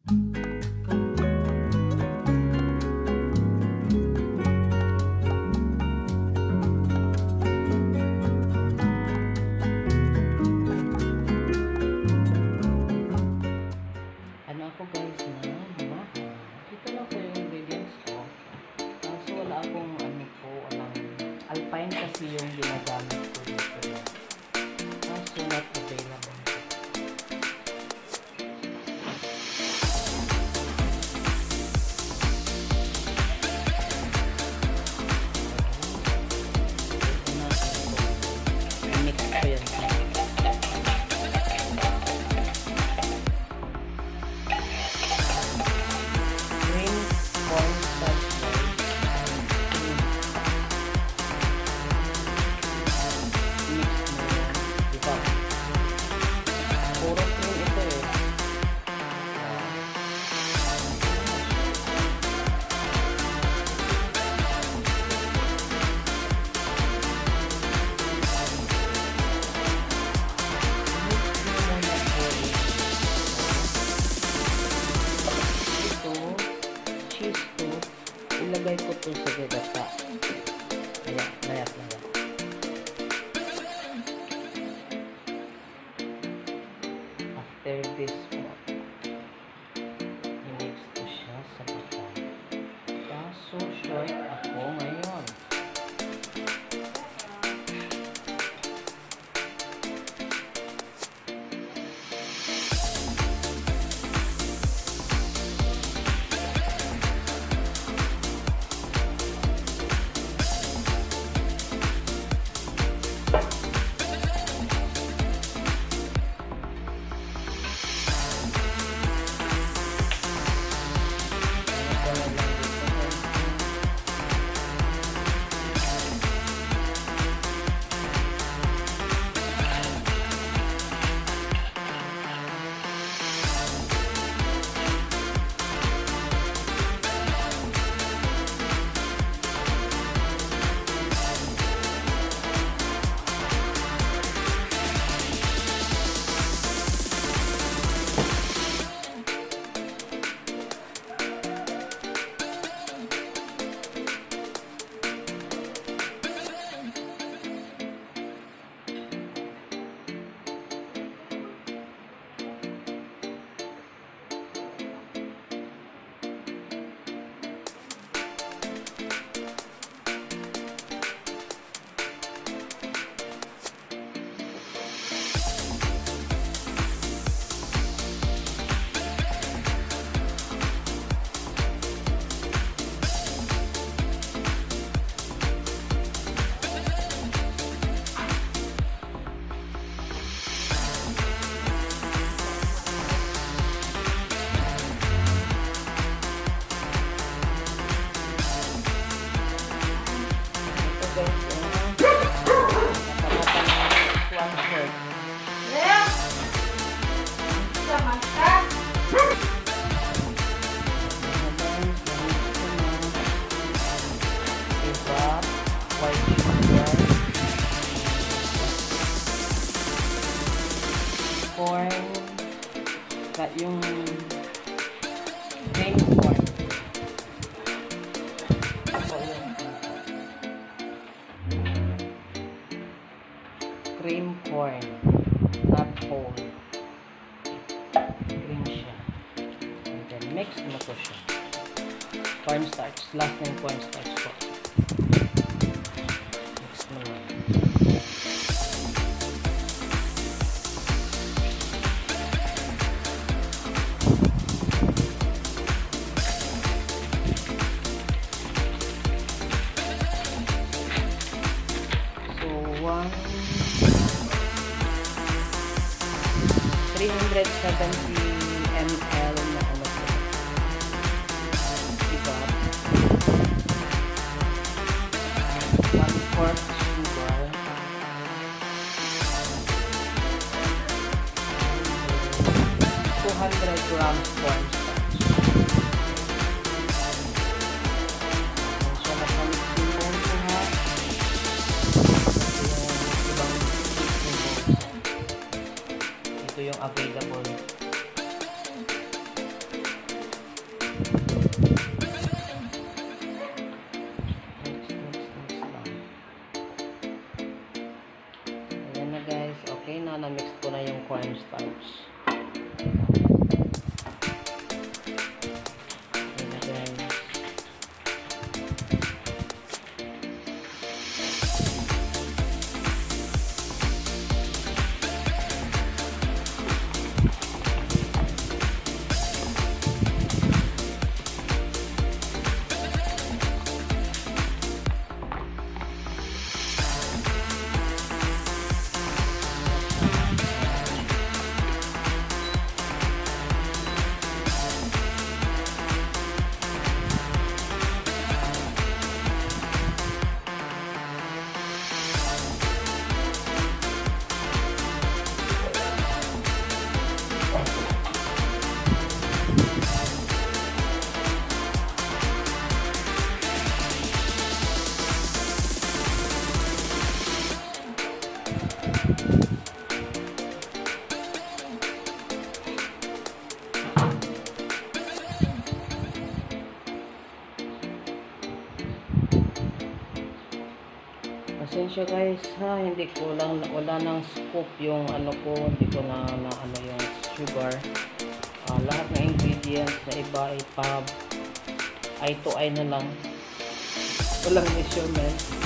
Ako guys na Maja. Ito lang po yung ingredients ko. So wala akong Alpine kasi yung ginagamit ko dito. So not available. Mix ko yan. Ilagay ko to sa gata. Layat. After this i-mix ko siya sa gata. Kaso short ako ngayon. Corn, yung grain corn. Cream corn, not whole. Cream siya. And then mix mo ko siya. Cornstarch, last ng cornstarch ko. Mix mo lang. So 370 ml na ano po. Evap. 1/4 sugar. 200 grams cornstarch. So, nakamit yung bone ko ha. Ito yung available. Pasensya guys ha, hindi ko lang, wala nang scoop yung ano ko, hindi ko na ano yung sugar. Lahat ng ingredients na iba eye to eye na lang. Walang measurement.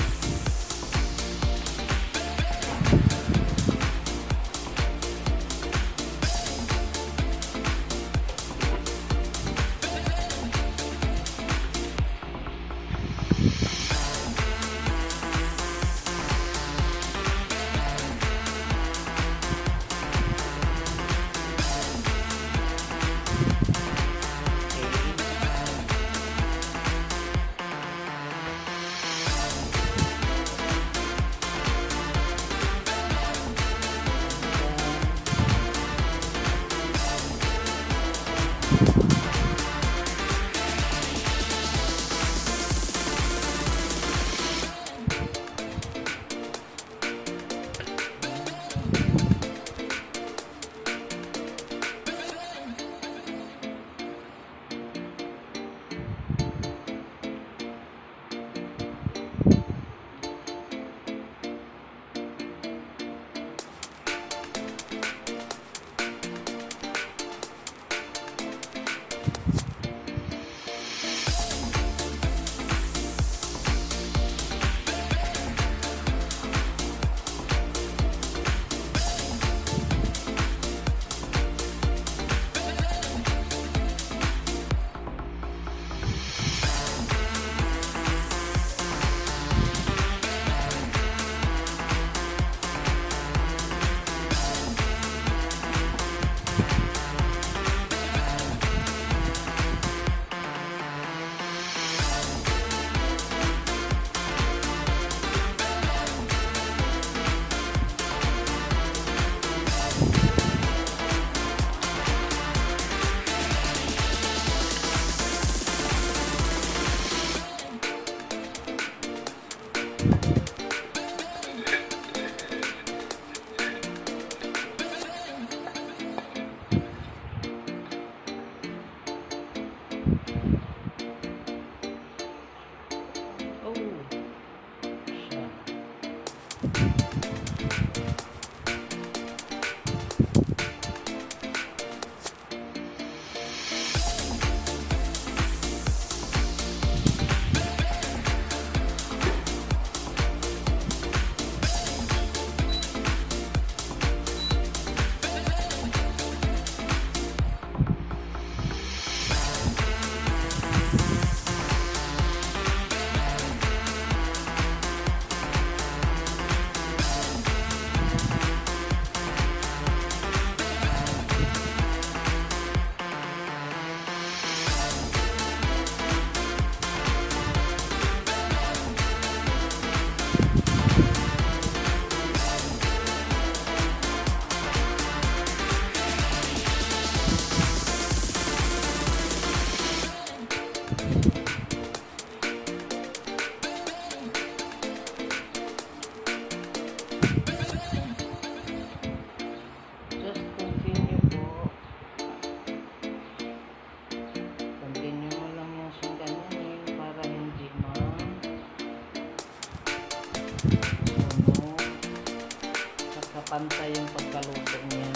Pantay yung pagkaluto niya.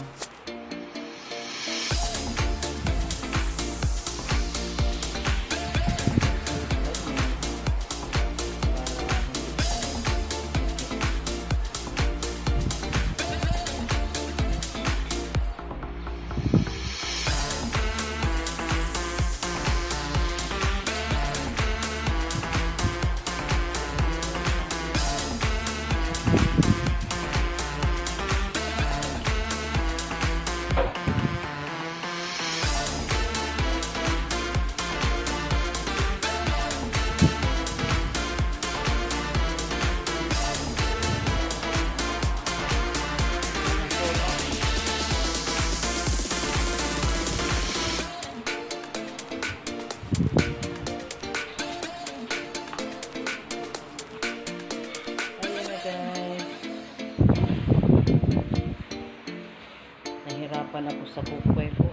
Nahirapan ako sa kukway ko